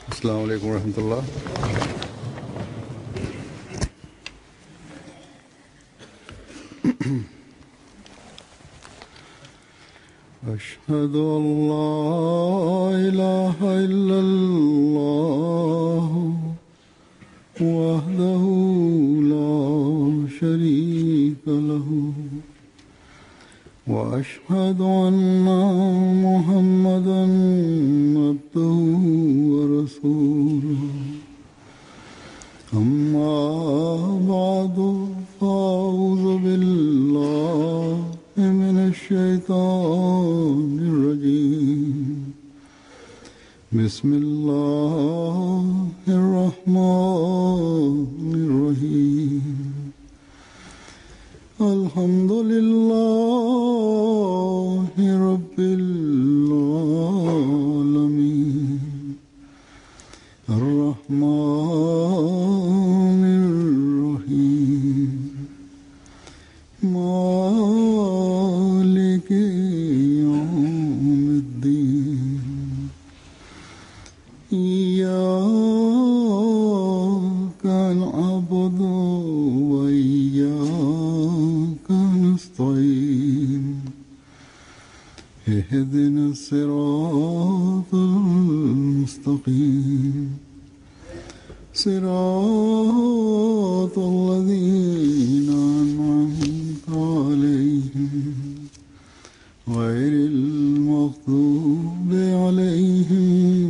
Assalamu alaikum warahmatullah. أشهد أن لا إله إلا الله وحده لا شريك له وأشهد أن محمدا عبده ورسوله أما بعد فأعوذ بالله من الشيطان الرجيم بسم الله الرحمن الرحيم الحمد لله رب العالمين الرحمن الرحيم مالك يوم الدين إياك نعبد وإياك نستعين اهدنا الصراط المستقيم صراط الذين أنعمت عليهم غير المغضوب عليهم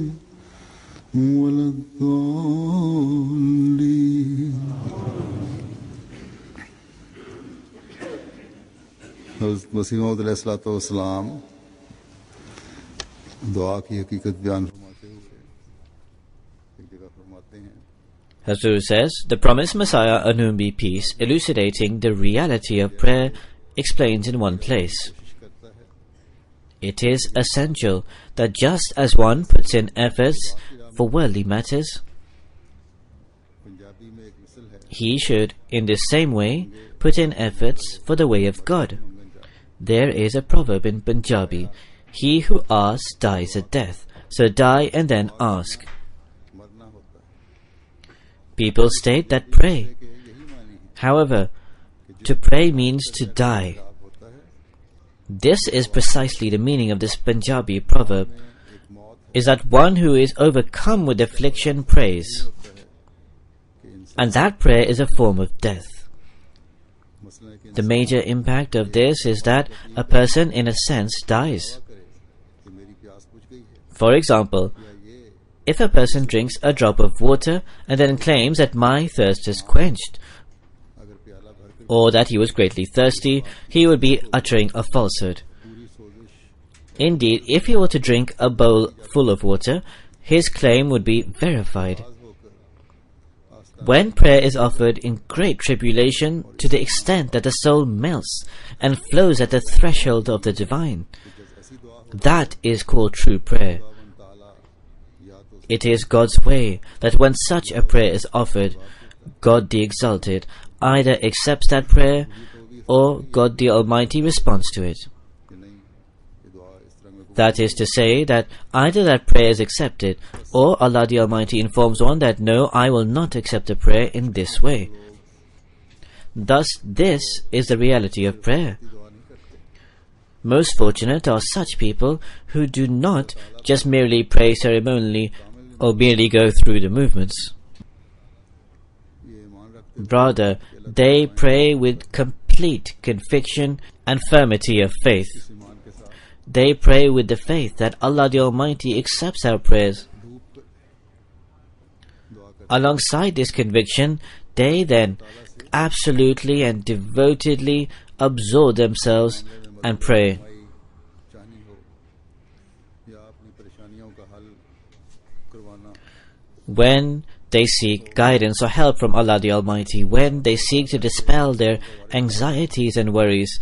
ولا الضالين. हज़रत मसीह मौऊद अलैहिस्सलाम दुआ की हकीकत बयान फरमाते हुए एक जगह फरमाते हैं. Hazur says, the promised Messiah, on whom be peace, elucidating the reality of prayer, explains in one place. It is essential that just as one puts in efforts for worldly matters, he should, in the same way, put in efforts for the way of God. There is a proverb in Punjabi, he who asks dies at death, so die and then ask. People state that pray. However, to pray means to die. This is precisely the meaning of this Punjabi proverb, is that one who is overcome with affliction prays, and that prayer is a form of death. The major impact of this is that a person in a sense dies. For example, if a person drinks a drop of water and then claims that my thirst is quenched, or that he was greatly thirsty, he would be uttering a falsehood. Indeed, if he were to drink a bowl full of water, his claim would be verified. When prayer is offered in great tribulation to the extent that the soul melts and flows at the threshold of the divine, that is called true prayer. It is God's way that when such a prayer is offered, God the Exalted either accepts that prayer or God the Almighty responds to it. That is to say that either that prayer is accepted or Allah the Almighty informs one that no, I will not accept a prayer in this way. Thus, this is the reality of prayer. Most fortunate are such people who do not just merely pray ceremonially or merely go through the movements. Rather, they pray with complete conviction and firmity of faith. They pray with the faith that Allah the Almighty accepts our prayers. Alongside this conviction, they then absolutely and devotedly absorb themselves and pray. When they seek guidance or help from Allah the Almighty, when they seek to dispel their anxieties and worries,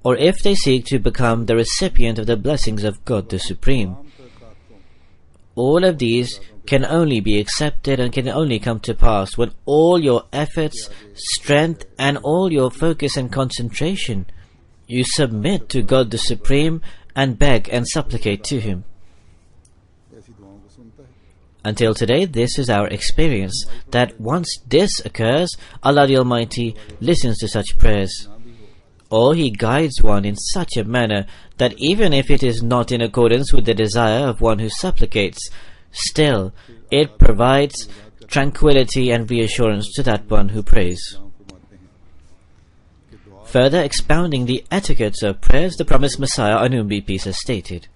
or if they seek to become the recipient of the blessings of God the Supreme, all of these can only be accepted and can only come to pass when all your efforts, strength, and all your focus and concentration you submit to God the Supreme and beg and supplicate to him. ऐसी दुआओं को सुनता है. Until today, this is our experience, that once this occurs, Allah the Almighty listens to such prayers. Or He guides one in such a manner that even if it is not in accordance with the desire of one who supplicates, still it provides tranquility and reassurance to that one who prays. Further expounding the etiquettes of prayers, the promised Messiah, on whom be peace, has stated,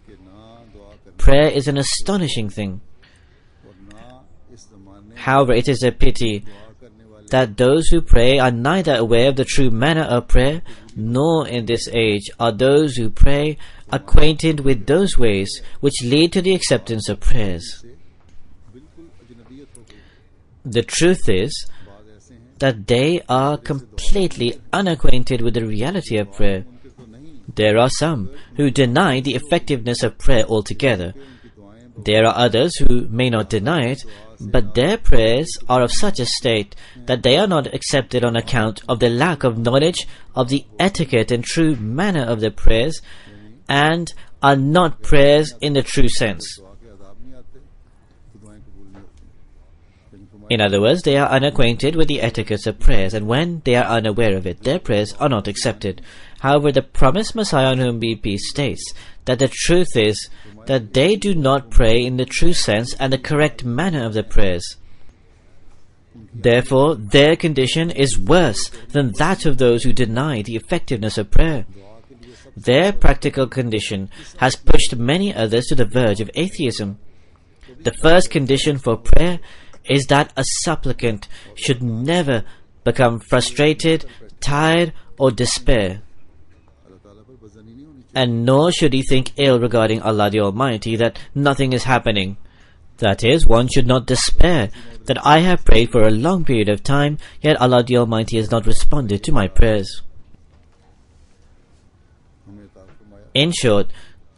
prayer is an astonishing thing. However, it is a pity that those who pray are neither aware of the true manner of prayer, nor in this age are those who pray acquainted with those ways which lead to the acceptance of prayers. The truth is that they are completely unacquainted with the reality of prayer. There are some who deny the effectiveness of prayer altogether. There are others who may not deny it, but their prayers are of such a state that they are not accepted on account of the lack of knowledge of the etiquette and true manner of their prayers, and are not prayers in the true sense. In other words, they are unacquainted with the etiquettes of prayers, and when they are unaware of it, their prayers are not accepted. However, the promised Messiah, on whom be peace, states that the truth is that they do not pray in the true sense and the correct manner of their prayers. Therefore, their condition is worse than that of those who deny the effectiveness of prayer. Their practical condition has pushed many others to the verge of atheism. The first condition for prayer is that a supplicant should never become frustrated, tired, or despair. And nor should he think ill regarding Allah the Almighty, that nothing is happening. That is, one should not despair that I have prayed for a long period of time, yet Allah the Almighty has not responded to my prayers. In short,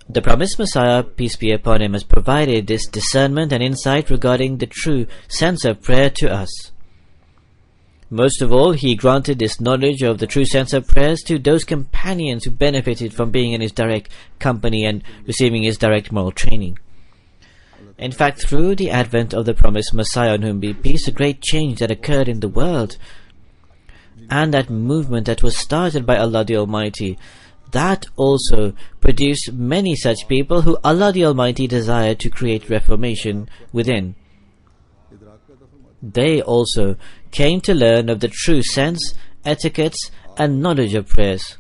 the promised Messiah, peace be upon him, has provided this discernment and insight regarding the true sense of prayer to us. Most of all, he granted this knowledge of the true sense of prayers to those companions who benefited from being in his direct company and receiving his direct moral training. In fact, through the advent of the promised Messiah, on whom be peace, a great change that occurred in the world, and that movement that was started by Allah the Almighty, that also produced many such people who Allah the Almighty desired to create reformation within. They also came to learn of the true sense, etiquettes, and knowledge of prayers.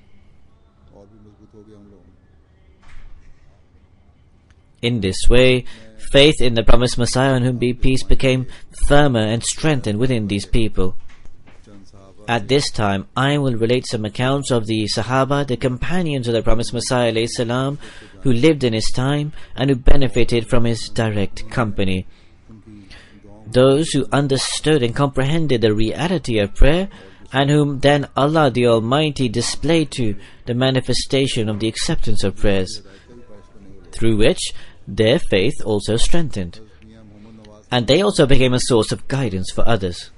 In this way, faith in the promised Messiah, on whom be peace, became firmer and strengthened within these people. At this time, I will relate some accounts of the Sahaba, the companions of the promised Messiah alayhi salam, who lived in his time and who benefited from his direct company. Those who understood and comprehended the reality of prayer, and whom then Allah the Almighty displayed to the manifestation of the acceptance of prayers, through which their faith also strengthened, and they also became a source of guidance for others.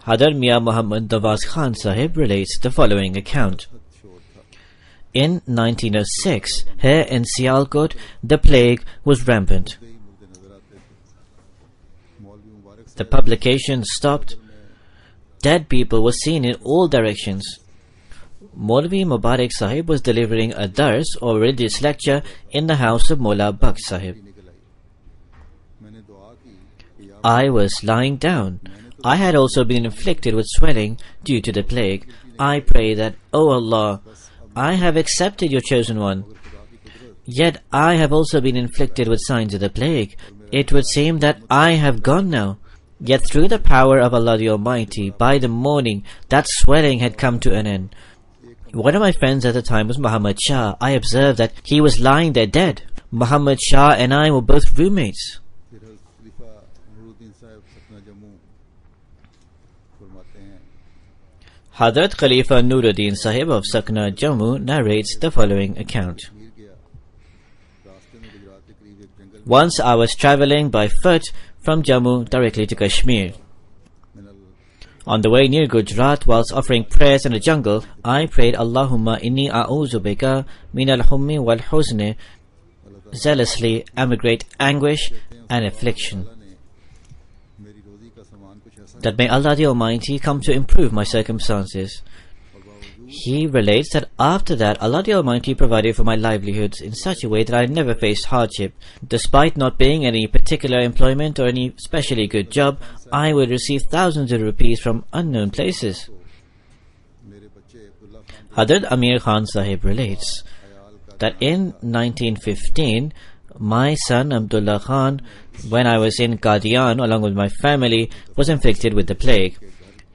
Hadar Mian Muhammad Nawaz Khan Sahib relates the following account. In 1906, here in Sialkot, the plague was rampant. The publication stopped. Dead people were seen in all directions. Maulvi Mubarak Sahib was delivering a dars or religious lecture in the house of Mullah Baksh Sahib. I was lying down. I had also been inflicted with swelling due to the plague. I pray that, O Allah, I have accepted your chosen one. Yet I have also been inflicted with signs of the plague. It would seem that I have gone now. Yet through the power of Allah the Almighty, by the morning, that swelling had come to an end. One of my friends at the time was Muhammad Shah. I observed that he was lying there dead. Muhammad Shah and I were both roommates. Hadrat Khalifa Nuruddin Sahib of Sakna Jammu narrates the following account. Once I was travelling by foot from Jammu directly to Kashmir. On the way near Gujarat, whilst offering prayers in the jungle, I prayed, Allahumma inni a'udhu bika min al-hummi wal-huzni, zealously amid great anguish and affliction, that may Allah the Almighty come to improve my circumstances. He relates that after that, Allah the Almighty provided for my livelihoods in such a way that I never faced hardship. Despite not being any particular employment or any specially good job, I would receive thousands of rupees from unknown places. Hadrat Amir Khan Sahib relates that in 1915, my son Abdullah Khan, when I was in Qadian along with my family, was infected with the plague.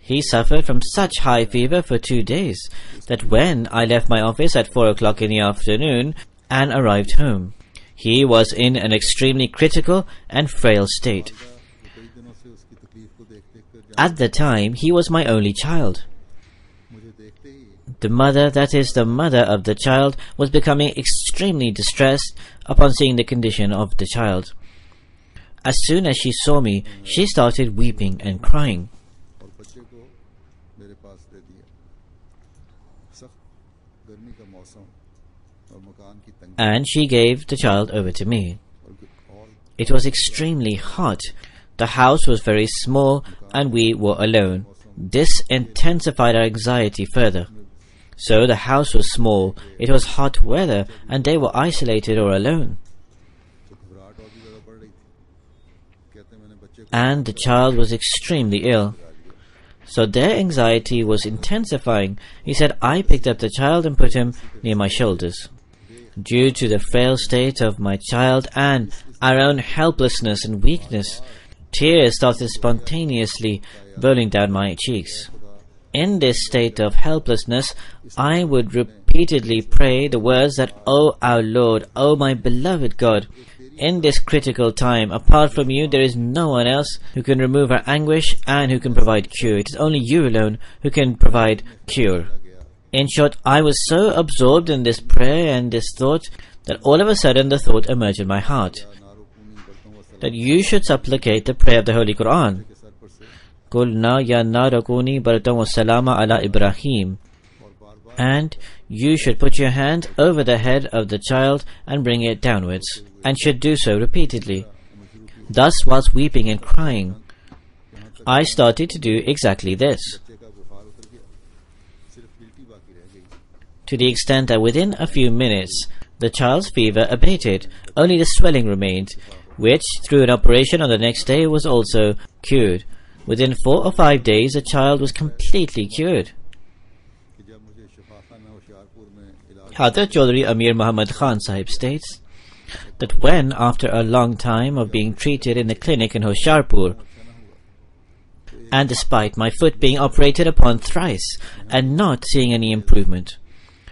He suffered from such high fever for 2 days that when I left my office at 4 o'clock in the afternoon and arrived home, he was in an extremely critical and frail state. At the time, he was my only child. The mother, that is the mother of the child, was becoming extremely distressed upon seeing the condition of the child. As soon as she saw me, she started weeping and crying. And she gave the child over to me. It was extremely hot. The house was very small and we were alone. This intensified our anxiety further. So the house was small, it was hot weather, and they were isolated or alone. And the child was extremely ill. So their anxiety was intensifying. He said, I picked up the child and put him near my shoulders. Due to the frail state of my child and our own helplessness and weakness, tears started spontaneously rolling down my cheeks. In this state of helplessness, I would repeatedly pray the words that, O our Lord, O my beloved God, in this critical time, apart from you, there is no one else who can remove our anguish and who can provide cure. It is only you alone who can provide cure. In short, I was so absorbed in this prayer and this thought that all of a sudden the thought emerged in my heart that you should supplicate the prayer of the Holy Quran. Qulna ya narakuni baratan wa salama ala Ibrahim. And you should put your hand over the head of the child and bring it downwards, and should do so repeatedly. Thus, whilst weeping and crying, I started to do exactly this, to the extent that within a few minutes the child's fever abated, only the swelling remained, which through an operation on the next day was also cured. Within 4 or 5 days the child was completely cured. Hadrat Chaudhry Amir Muhammad Khan Sahib states that when, after a long time of being treated in the clinic in Hoshiarpur, and despite my foot being operated upon thrice and not seeing any improvement,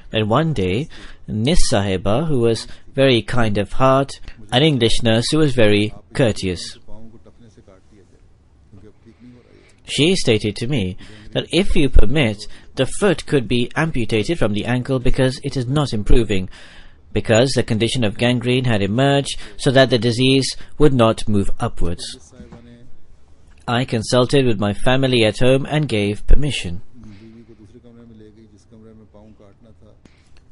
then one day Nis Sahiba, who was very kind of heart, an English nurse who was very courteous, she stated to me that if you permit, the foot could be amputated from the ankle because it is not improving, because the condition of gangrene had emerged so that the disease would not move upwards. I consulted with my family at home and gave permission.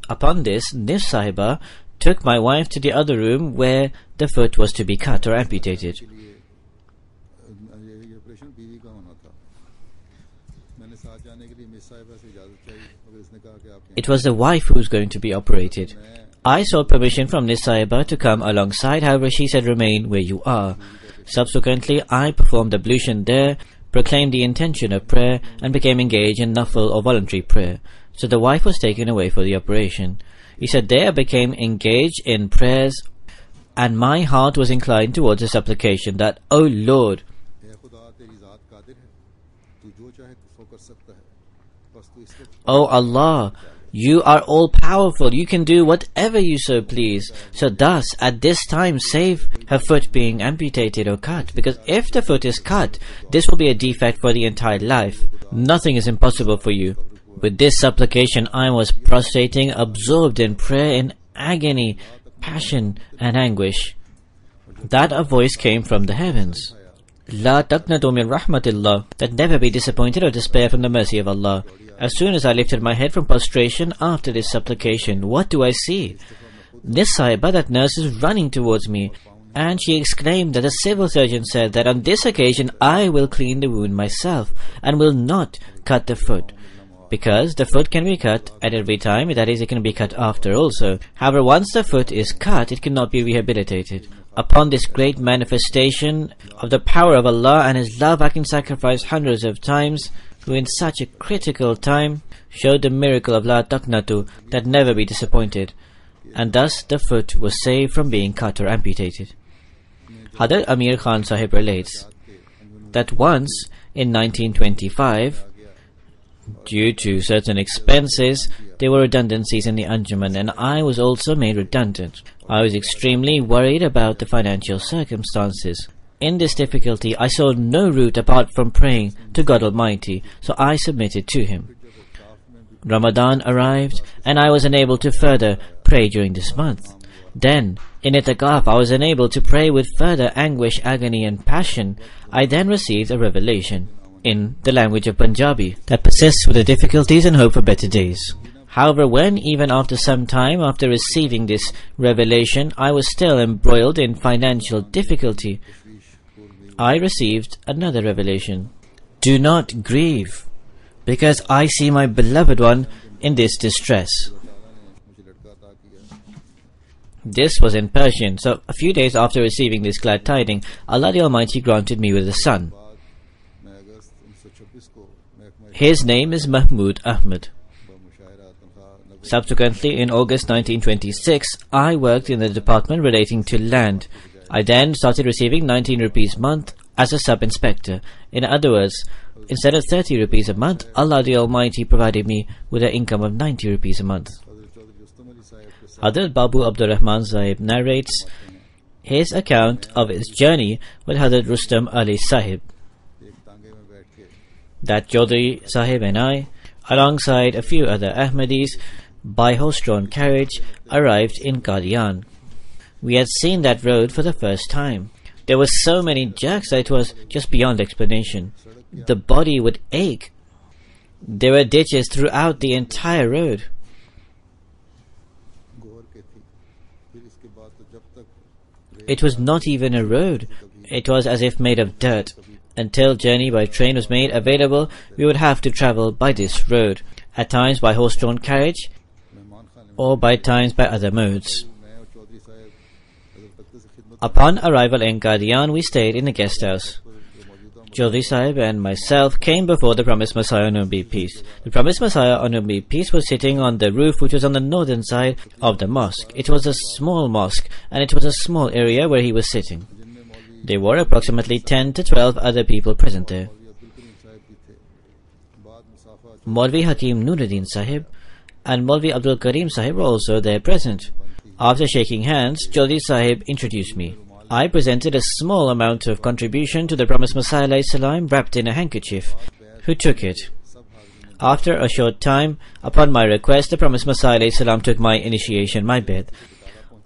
Upon this, Nis Sahiba took my wife to the other room where the foot was to be cut or amputated. It was the wife who was going to be operated. I sought permission from Nis Sahiba to come alongside, however she said, remain where you are. Subsequently, I performed ablution there, proclaimed the intention of prayer, and became engaged in nafil or voluntary prayer. So the wife was taken away for the operation. He said, there I became engaged in prayers, and my heart was inclined towards a supplication that, O Lord, O Allah, you are all-powerful, you can do whatever you so please. So thus, at this time, save her foot being amputated or cut, because if the foot is cut, this will be a defect for the entire life. Nothing is impossible for you. With this supplication, I was prostrating, absorbed in prayer, in agony, passion, and anguish. That a voice came from the heavens. La taqnatu min rahmatillah, that never be disappointed or despair from the mercy of Allah. As soon as I lifted my head from prostration after this supplication, what do I see? This Sahiba, that nurse, is running towards me, and she exclaimed that the civil surgeon said that on this occasion I will clean the wound myself and will not cut the foot, because the foot can be cut at every time, that is, it can be cut after also. However, once the foot is cut, it cannot be rehabilitated. Upon this great manifestation of the power of Allah and His love, I can sacrifice hundreds of times, who in such a critical time showed the miracle of La Taqnatu, that never be disappointed, and thus the foot was saved from being cut or amputated. Hadrat Amir Khan Sahib relates that once in 1925, due to certain expenses, there were redundancies in the Anjuman, and I was also made redundant. I was extremely worried about the financial circumstances. In this difficulty, I saw no route apart from praying to God Almighty, so I submitted to Him. Ramadan arrived, and I was unable to further pray during this month. Then, in itikaf, I was unable to pray with further anguish, agony and passion. I then received a revelation in the language of Punjabi that persists with the difficulties and hope for better days. However, when even after some time after receiving this revelation, I was still embroiled in financial difficulty, I received another revelation. Do not grieve, because I see my beloved one in this distress. This was in Persian, so a few days after receiving this glad tiding, Allah the Almighty granted me with a son. His name is Mahmud Ahmed. Subsequently, in August 1926, I worked in the department relating to land. I then started receiving 19 rupees a month as a sub-inspector. In other words, instead of 30 rupees a month, Allah the Almighty provided me with an income of 90 rupees a month. Hadrat Babu Abdur Rahman Sahib narrates his account of his journey with Hadrat Rustam Ali Sahib, that Chaudhry Sahib and I, alongside a few other Ahmadis, by horse-drawn carriage, arrived in Qadian. We had seen that road for the first time. There were so many jerks that it was just beyond explanation. The body would ache. There were ditches throughout the entire road. It was not even a road. It was as if made of dirt. Until journey by train was made available, we would have to travel by this road, at times by horse-drawn carriage, or by times by other modes. Upon arrival in Qadian, we stayed in a guest house. Chaudhry Sahib and myself came before the Promised Messiah on whom be peace. The Promised Messiah on whom be peace was sitting on the roof, which was on the northern side of the mosque. It was a small mosque, and it was a small area where he was sitting. There were approximately 10 to 12 other people present there. Maulvi Hakim Nuruddin Sahib and Maulvi Abdul Karim Sahib were also there present. After shaking hands, Chaudhry Sahib introduced me. I presented a small amount of contribution to the Promised Messiah ﷺ wrapped in a handkerchief, who took it. After a short time, upon my request, the Promised Messiah ﷺ took my initiation, my bai'at.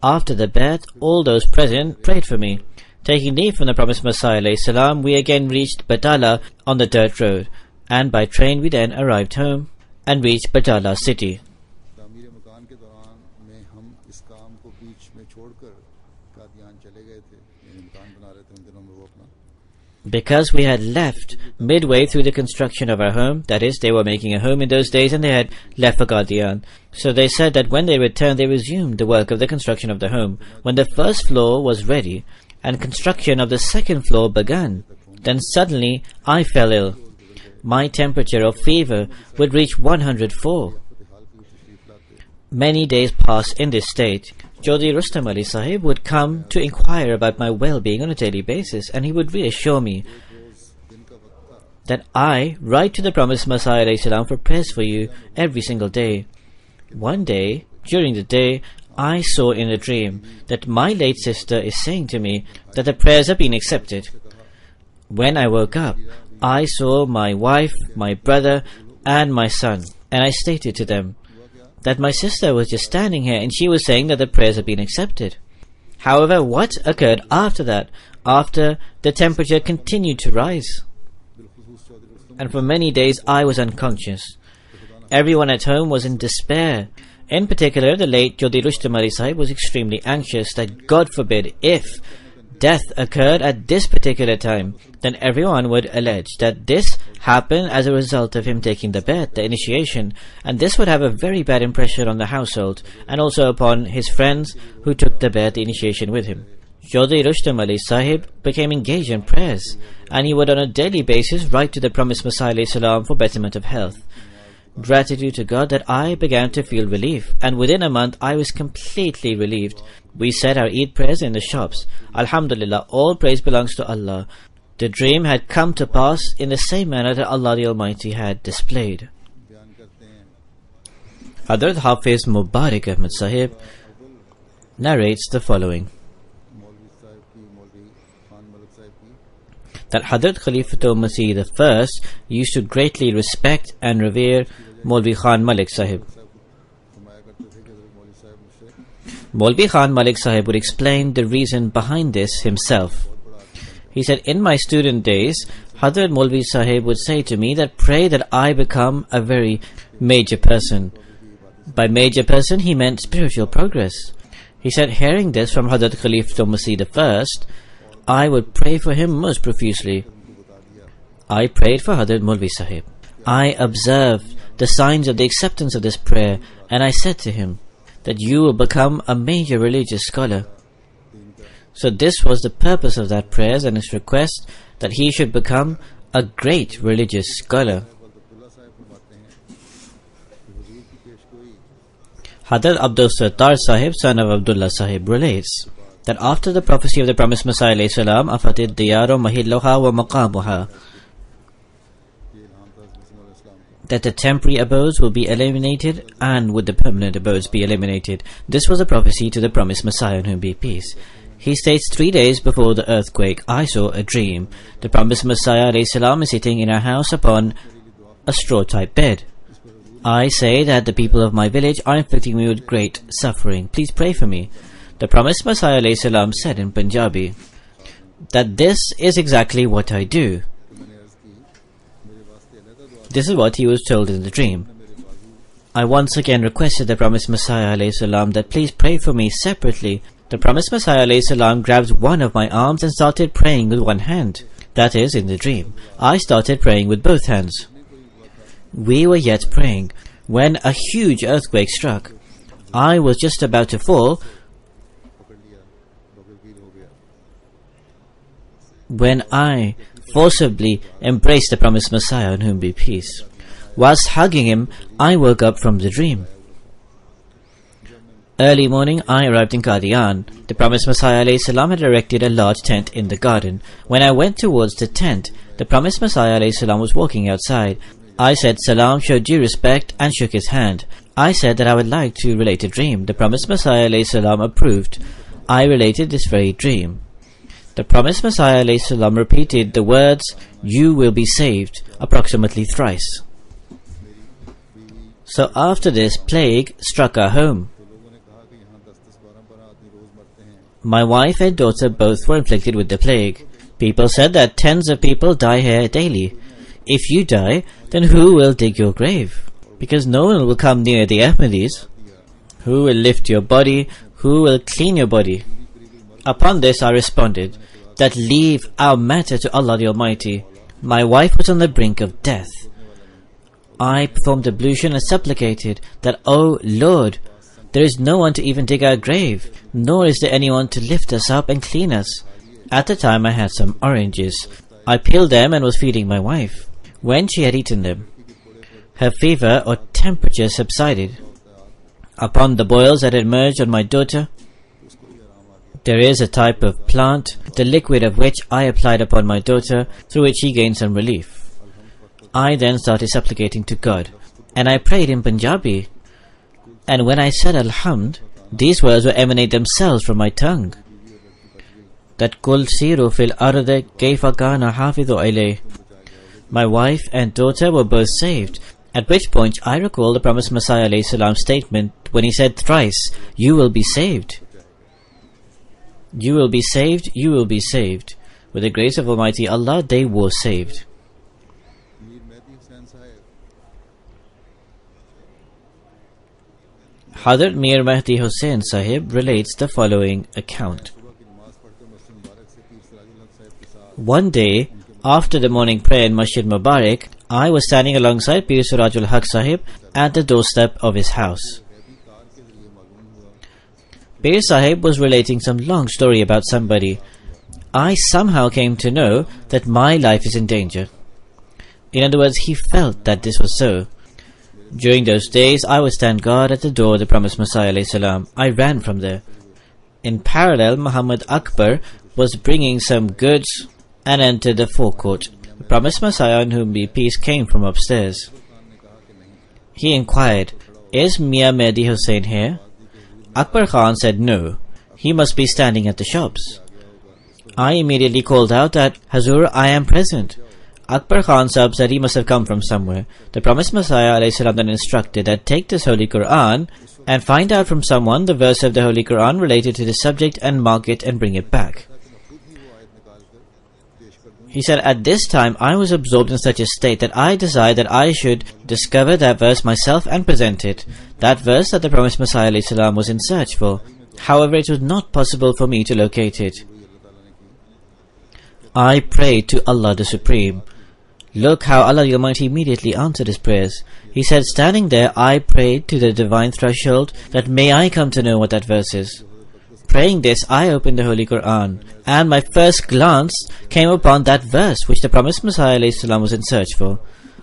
After the bai'at, all those present prayed for me. Taking leave from the Promised Messiah ﷺ, we again reached Batala on the dirt road, and by train we then arrived home and reached Batala city. Because we had left midway through the construction of our home, that is, they were making a home in those days and they had left for Qadian. So they said that when they returned, they resumed the work of the construction of the home. When the first floor was ready and construction of the second floor began, then suddenly I fell ill. My temperature of fever would reach 104. Many days passed in this state. Chaudhry Rustam Ali Sahib would come to inquire about my well-being on a daily basis, and he would reassure me that I write to the Promised Messiah ﷺ for prayers for you every single day. One day, during the day, I saw in a dream that my late sister is saying to me that the prayers have been accepted. When I woke up, I saw my wife, my brother, and my son, and I stated to them that my sister was just standing here and she was saying that the prayers had been accepted. However, what occurred after that, After, the temperature continued to rise, and for many days I was unconscious. Everyone at home was in despair. In particular, the late Jodi Rustam Ali Sahib was extremely anxious that, God forbid, if death occurred at this particular time, then everyone would allege that this happened as a result of him taking the bet, the initiation, and this would have a very bad impression on the household and also upon his friends who took the bet, the initiation with him. Jodi Rustam Ali Sahib became engaged in prayers, and he would on a daily basis write to the promised Messiah alayhi salam for betterment of health. Gratitude to God that I began to feel relief, and within a month I was completely relieved. We said our Eid prayers in the shops. Alhamdulillah, all praise belongs to Allah. The dream had come to pass in the same manner that Allah the Almighty had displayed. Hazrat Hafiz Mubarak Ahmad Sahib narrates the following: that Hazrat Khalifatul Masih I used to greatly respect and revere Maulvi Khan Malik Sahib. Maulvi Khan Malik Sahib would explain the reason behind this himself. He said, in my student days, Hazrat Maulvi Sahib would say to me that pray that I become a very major person. By major person, he meant spiritual progress. He said, hearing this from Hazrat Khalifatul Masih I would pray for him most profusely. I prayed for Hazrat Maulvi Sahib. I observed the signs of the acceptance of this prayer, and I said to him that you will become a major religious scholar. So this was the purpose of that prayer and his request that he should become a great religious scholar. Hazrat Abdul Sattar Sahib, son of Abdullah Sahib, relates that after the prophecy of the promised Messiah alayhi salam, afatid diyaru mahilluha wa maqamuha, that the temporary abodes will be eliminated and would the permanent abodes be eliminated. This was a prophecy to the promised Messiah, on whom be peace. He states, 3 days before the earthquake, I saw a dream. The promised Messiah alayhi salam is sitting in our house upon a straw-type bed. I say that the people of my village are inflicting me with great suffering. Please pray for me. The promised Messiah alayhi salam said in Punjabi that this is exactly what I do. This is what he was told in the dream. I once again requested the promised Messiah alayhi salam that please pray for me separately. The promised Messiah alayhi salam grabbed one of my arms and started praying with one hand. That is, in the dream. I started praying with both hands. We were yet praying when a huge earthquake struck. I was just about to fall when I forcibly embraced the promised Messiah, on whom be peace. Whilst hugging him, I woke up from the dream. Early morning, I arrived in Qadian. The promised Messiah alayhi salam had erected a large tent in the garden. When I went towards the tent, the promised Messiah alayhi salam was walking outside. I said salam, showed due respect, and shook his hand. I said that I would like to relate a dream. The promised Messiah alayhi salam approved. I related this very dream. The promised Messiah alayhi salam repeated the words, "You will be saved," approximately thrice. So after this, plague struck our home. My wife and daughter both were inflicted with the plague. People said that tens of people die here daily. If you die, then who will dig your grave? Because no one will come near the Ahmadis. Who will lift your body? Who will clean your body? Upon this I responded that leave our matter to Allah the Almighty. My wife was on the brink of death. I performed ablution and supplicated that, O Lord, there is no one to even dig our grave, nor is there anyone to lift us up and clean us. At the time I had some oranges. I peeled them and was feeding my wife. When she had eaten them, her fever or temperature subsided. Upon the boils that had emerged on my daughter, there is a type of plant, the liquid of which I applied upon my daughter, through which she gained some relief. I then started supplicating to God, and I prayed in Punjabi. And when I said Alhamd, these words would emanate themselves from my tongue. That Kul siru fil arde kayfa kana hafidhu alayh. My wife and daughter were both saved, at which point I recall the promised Messiah alayhi salam's statement when he said thrice, "You will be saved." You will be saved, you will be saved. With the grace of Almighty Allah, they were saved. Mir Mehdi Hussain साहब Hazrat Mir Mehdi Hussain Sahib relates the following account. सुबह की नमाज पढ़कर मस्जिद मुबारक से पीर सिराजुल हक साहब के साथ One day, after the morning prayer in Masjid Mubarak, I was standing alongside Pir Surajul Haq Sahib at the doorstep of his house. Gabby car के जरिए मालूम हुआ Pir Sahib was relating some long story about somebody. I somehow came to know that my life is in danger. In other words, he felt that this was so. During those days, I would stand guard at the door of the promised Messiah alayhi salam. I ran from there. In parallel, Muhammad Akbar was bringing some goods and entered the forecourt. The promised Messiah, on whom be peace, came from upstairs. He inquired, "Is Mia Mehdi Hussain here?" Akbar Khan said no. He must be standing at the shops. I immediately called out that, "Hazur, I am present." Akbar Khan Sahib said he must have come from somewhere. The promised Messiah alayhi salam then instructed that take this Holy Quran and find out from someone the verse of the Holy Quran related to the subject and mark it and bring it back. He said, at this time I was absorbed in such a state that I desired that I should discover that verse myself and present it, that verse that the promised Messiah alayhi salam was in search for. However, it was not possible for me to locate it. I prayed to Allah the Supreme. Look how Allah the Almighty immediately answered his prayers. He said, standing there, I prayed to the divine threshold that may I come to know what that verse is. Praying this, I opened the Holy Quran, and my first glance came upon that verse which the promised Messiah alayhi salam was in search for.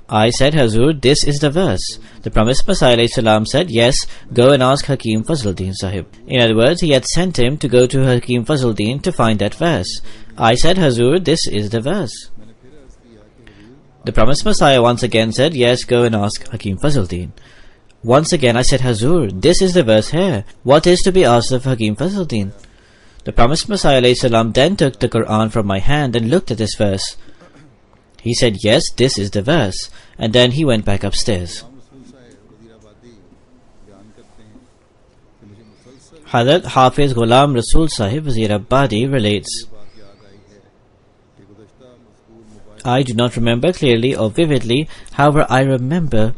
I said, Hazur, this is the verse. The promised Messiah alayhi salam said, yes, go and ask Hakim Fazluddin Sahib. In other words, he had sent him to go to Hakim Fazluddin to find that verse. I said, Hazur, this is the verse. The promised Messiah once again said, yes, go and ask Hakim Fazluddin. Once again I said, Hazur, this is the verse here. What is to be asked of Hakim Fazluddin? The promised Messiah alayhi salam then took the Quran from my hand and looked at this verse. He said, yes, this is the verse. And then he went back upstairs. Hazrat Hafiz Ghulam Rasul Sahib Wazirabadi relates, I do not remember clearly or vividly, however I remember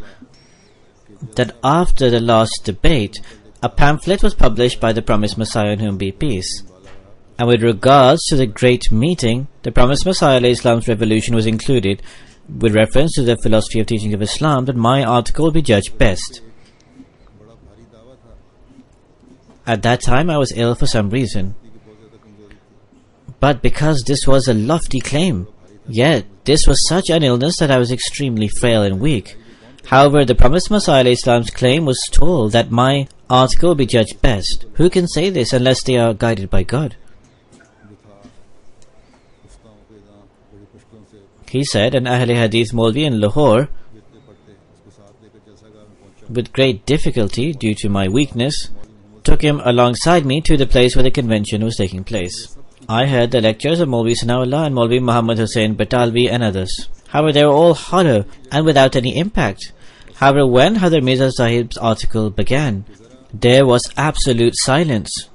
that after the last debate, a pamphlet was published by the promised Messiah, on whom be peace. And with regards to the great meeting, the promised Messiah alayhi salam's revolution was included, with reference to the philosophy of teaching of Islam, that my article will be judged best. At that time I was ill for some reason. But because this was a lofty claim, yet this was such an illness that I was extremely frail and weak. However, the promised Messiah alayhi salam's claim was told that my article will be judged best. Who can say this unless they are guided by God? He said, an Ahle Hadith Maulvi in Lahore, with great difficulty due to my weakness, took him alongside me to the place where the convention was taking place. I heard the lectures of Maulvi Sanawallah and Maulvi Muhammad Hussain Batalvi and others. However, they were all hollow and without any impact. However, when Hazrat Mirza Sahib's article began, there was absolute silence.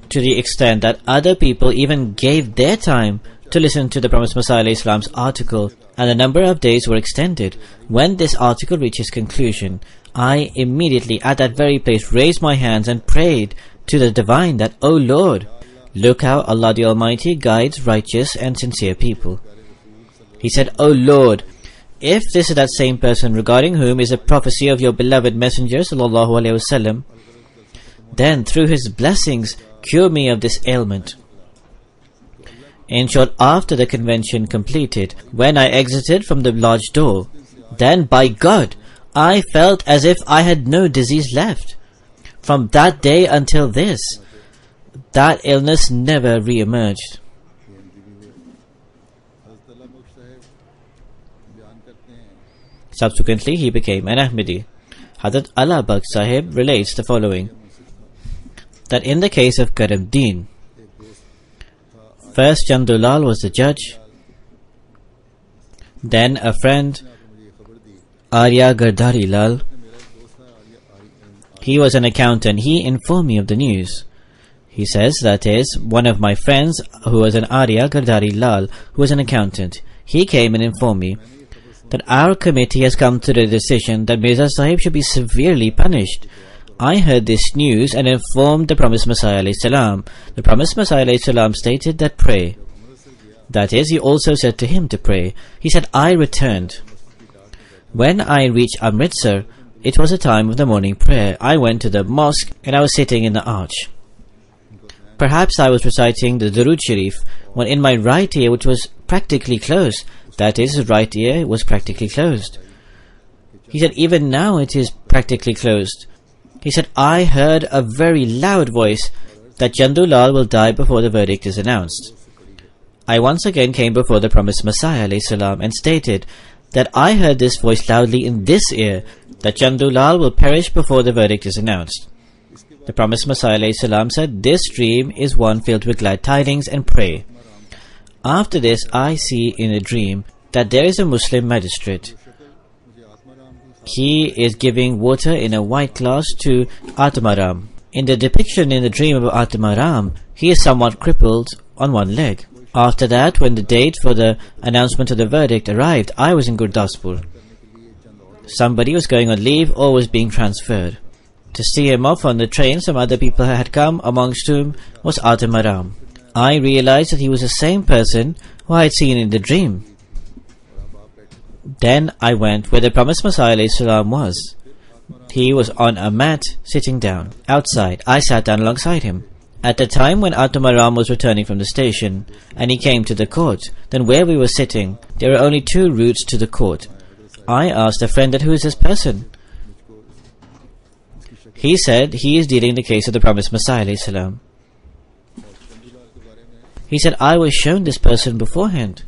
To the extent that other people even gave their time to listen to the promised Messiah alayhi salam's article, and the number of days were extended. When this article reached its conclusion, I immediately at that very place raised my hands and prayed to the Divine that, O Lord, look how Allah the Almighty guides righteous and sincere people. He said, O Lord, if this is that same person regarding whom is a prophecy of your beloved Messenger sallallahu alaihi wasallam, then through his blessings cure me of this ailment. In short, after the convention completed, when I exited from the large door, then by God, I felt as if I had no disease left. From that day until this, that illness never re-emerged. Subsequently, he became an Ahmadi. Hazrat Allah Baksh Sahib relates the following, that in the case of Karamdeen, first Chandulal was the judge, then a friend, Arya Gardari Lal. He was an accountant. He informed me of the news. He says, that is, one of my friends who was an Arya Gardari Lal, who was an accountant. He came and informed me that our committee has come to the decision that Mirza Sahib should be severely punished. I heard this news and informed the promised Messiah alayhi salam. The promised Messiah alayhi salam stated that pray. That is, he also said to him to pray. He said, I returned. When I reached Amritsar, it was a time of the morning prayer. I went to the mosque and I was sitting in the arch. Perhaps I was reciting the Durood Sharif when in my right ear, which was practically closed, that is, his right ear was practically closed. He said, even now it is practically closed. He said, I heard a very loud voice that Chandu Lal will die before the verdict is announced. I once again came before the promised Messiah alayhi salam and stated that I heard this voice loudly in this ear, that Chandu Lal will perish before the verdict is announced. The promised Messiah alayhi salam said, this dream is one filled with glad tidings, and pray. After this, I see in a dream that there is a Muslim magistrate. He is giving water in a white glass to Atmaram. In the depiction in the dream of Atmaram, he is somewhat crippled on one leg. After that, when the date for the announcement of the verdict arrived, I was in Gurdaspur. Somebody was going on leave or was being transferred. To see him off on the train, some other people had come, amongst whom was Atmaram. I realized that he was the same person who I had seen in the dream. Then I went where the promised Messiah alayhi salam was. He was on a mat, sitting down. Outside, I sat down alongside him. At the time when Atmaram was returning from the station, and he came to the court, then where we were sitting, there were only 2 routes to the court. I asked a friend that who is this person? He said he is dealing the case of the promised Messiah alayhi salam. He said, I was shown this person beforehand.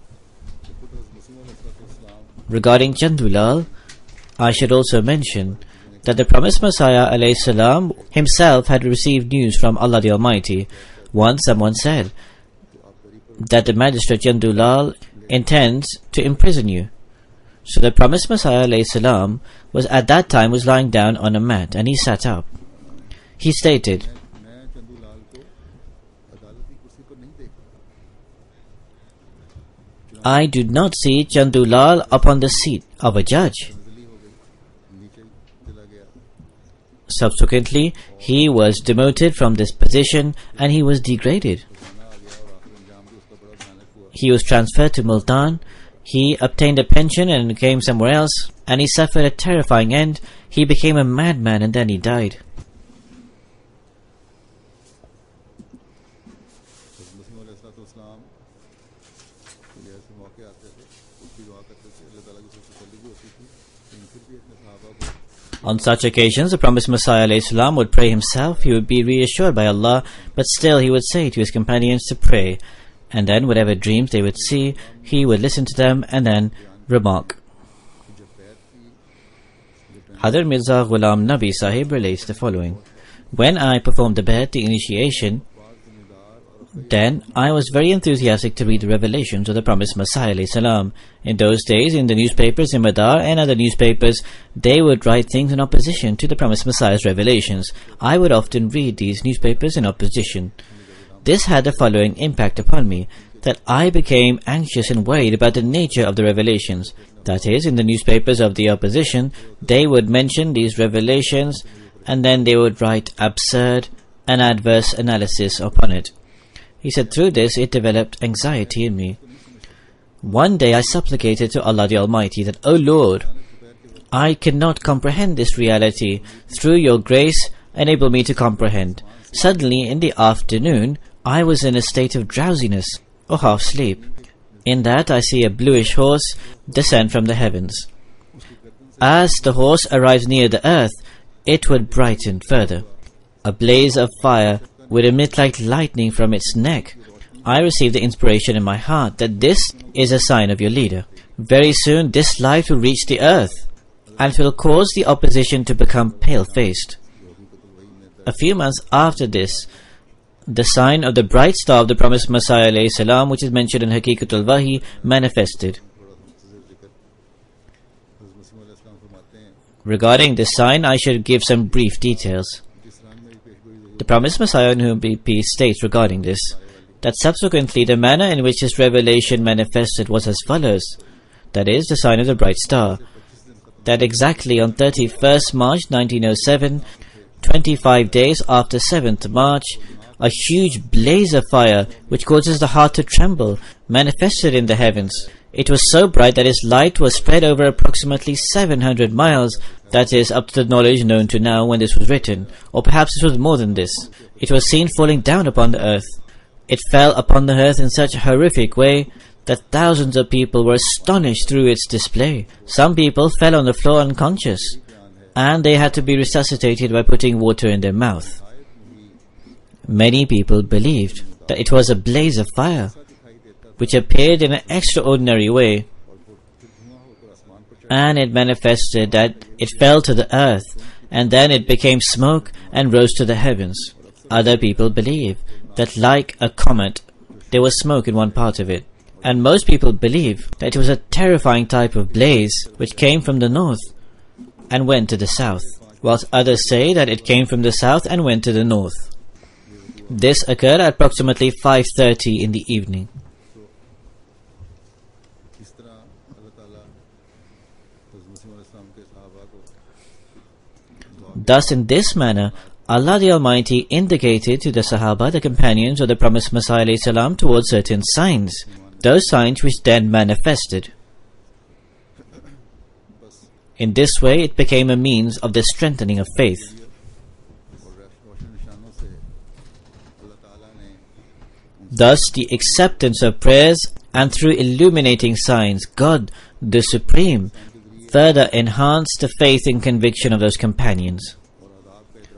Regarding Chandu Lal, I should also mention that the promised Messiah alayhi salam himself had received news from Allah the Almighty. Once someone said that the magistrate Chandu Lal intends to imprison you. So the promised Messiah alayhi salam was at that time was lying down on a mat, and he sat up. He stated, I do not see Chandu Lal upon the seat of a judge. Subsequently, he was demoted from this position and he was degraded. He was transferred to Multan. He obtained a pension and came somewhere else, and he suffered a terrifying end. He became a madman and then he died. On such occasions, the promised Messiah alayhi salam would pray himself. He would be reassured by Allah, but still he would say to his companions to pray. And then whatever dreams they would see, he would listen to them and then remark. Hadhr Mirza Ghulam Nabi Sahib relates the following. When I performed the Bayat, the initiation, then I was very enthusiastic to read the revelations of the promised Messiah alayhi salam. In those days, in the newspapers in Madar and other newspapers, they would write things in opposition to the promised Messiah's revelations. I would often read these newspapers in opposition. This had the following impact upon me, that I became anxious and worried about the nature of the revelations. That is, in the newspapers of the opposition, they would mention these revelations and then they would write absurd and adverse analysis upon it. He said, through this it developed anxiety in me. One day I supplicated to Allah the Almighty that, O Lord, I cannot comprehend this reality. Through your grace, enable me to comprehend. Suddenly, in the afternoon, I was in a state of drowsiness or half sleep. In that I see a bluish horse descend from the heavens. As the horse arrives near the earth, it would brighten further. A blaze of fire would emit like lightning from its neck. I received the inspiration in my heart that this is a sign of your leader. Very soon this light will reach the earth and will cause the opposition to become pale-faced. A few months after this, the sign of the bright star of the promised Messiah alayhi salam, which is mentioned in Haqiqatul Wahi, manifested. Regarding this sign, I should give some brief details. The promised Messiah, on whom be peace, states regarding this, that subsequently the manner in which his revelation manifested was as follows. That is, the sign of the bright star. That exactly on 31st March 1907, 25 days after 7th March, a huge blaze of fire, which causes the heart to tremble, manifested in the heavens. It was so bright that its light was spread over approximately 700 miles, that is, up to the knowledge known to now when this was written, or perhaps it was more than this. It was seen falling down upon the earth. It fell upon the earth in such a horrific way that thousands of people were astonished through its display. Some people fell on the floor unconscious, and they had to be resuscitated by putting water in their mouth. Many people believed that it was a blaze of fire, which appeared in an extraordinary way, and it manifested that it fell to the earth, and then it became smoke and rose to the heavens. Other people believe that like a comet, there was smoke in one part of it, and most people believe that it was a terrifying type of blaze which came from the north and went to the south, whilst others say that it came from the south and went to the north. This occurred at approximately 5:30 in the evening. Thus, in this manner, Allah the Almighty indicated to the Sahaba, the companions of the promised Messiah ﷺ, towards certain signs, those signs which then manifested. In this way, it became a means of the strengthening of faith. Thus, the acceptance of prayers and through illuminating signs, God, the Supreme, further enhanced the faith and conviction of those companions.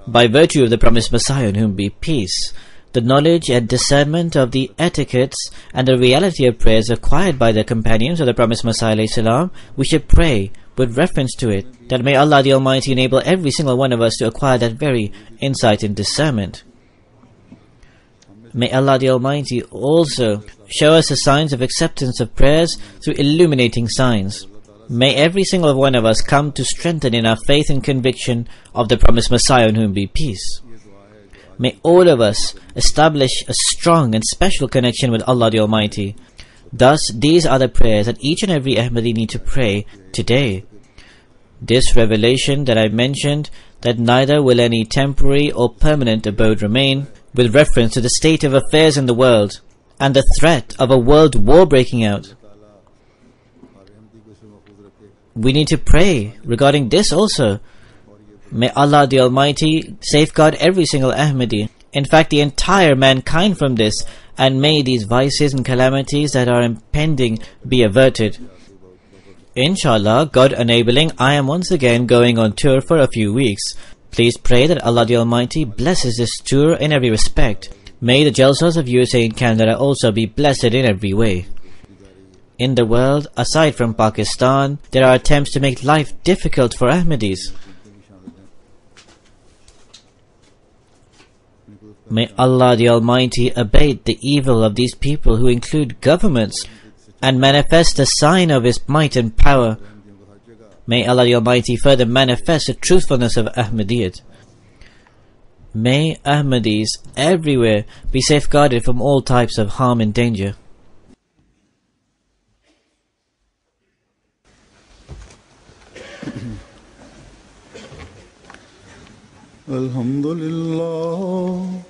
By virtue of the promised Messiah, on whom be peace, the knowledge and discernment of the etiquettes and the reality of prayers acquired by the companions of the promised Messiah ﷺ, we should pray with reference to it, that may Allah the Almighty enable every single one of us to acquire that very insight and discernment. May Allah the Almighty also show us the signs of acceptance of prayers through illuminating signs. May every single one of us come to strengthen in our faith and conviction of the promised Messiah, on whom be peace. May all of us establish a strong and special connection with Allah the Almighty. Thus, these are the prayers that each and every Ahmadi need to pray today. This revelation that I mentioned, that neither will any temporary or permanent abode remain, with reference to the state of affairs in the world, and the threat of a world war breaking out. We need to pray regarding this also. May Allah the Almighty safeguard every single Ahmadi, in fact the entire mankind, from this, and may these vices and calamities that are impending be averted. Inshallah, God enabling, I am once again going on tour for a few weeks. Please pray that Allah the Almighty blesses this tour in every respect. May the Jalsas of USA and Canada also be blessed in every way. In the world, aside from Pakistan, there are attempts to make life difficult for Ahmadis. May Allah the Almighty abate the evil of these people who include governments and manifest the sign of His might and power. May Allah the Almighty further manifest the truthfulness of Ahmadiyyat. May Ahmadis everywhere be safeguarded from all types of harm and danger. Alhamdulillah,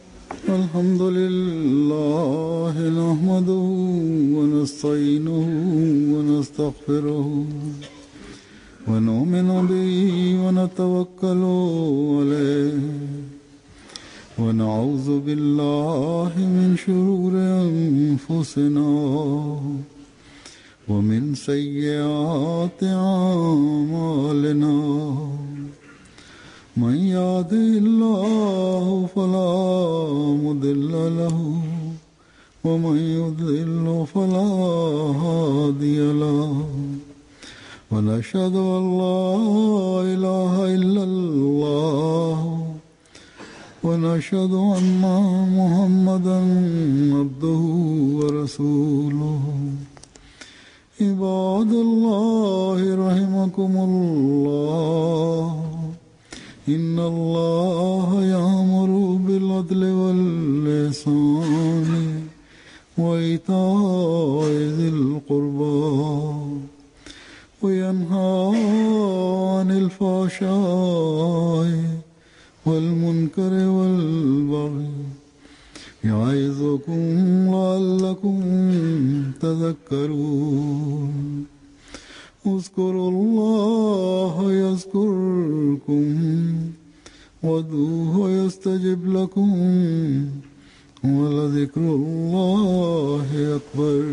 alhamdulillah, nahmaduhu wa nasta'inuhu wa nastaghfiruh, wa nu'minu bihi wa natawakkalu alayhi, wa na'udhu billahi min shururi anfusina wa min sayyiati a'malina. من يهده الله فلا مضل له ومن يضلل فلا هادي له ونشهد أن لا إله إلا الله ونشهد أن محمدا عبده ورسوله عباد الله رحمكم الله إن الله يأمر بالعدل والإحسان وإيتاء ذي القربى وينهى عن الفحشاء والمنكر والبغي يعظكم لعلكم تذكرون اذكروا الله يذكركم وادعوه يستجب لكم ولذكر الله أكبر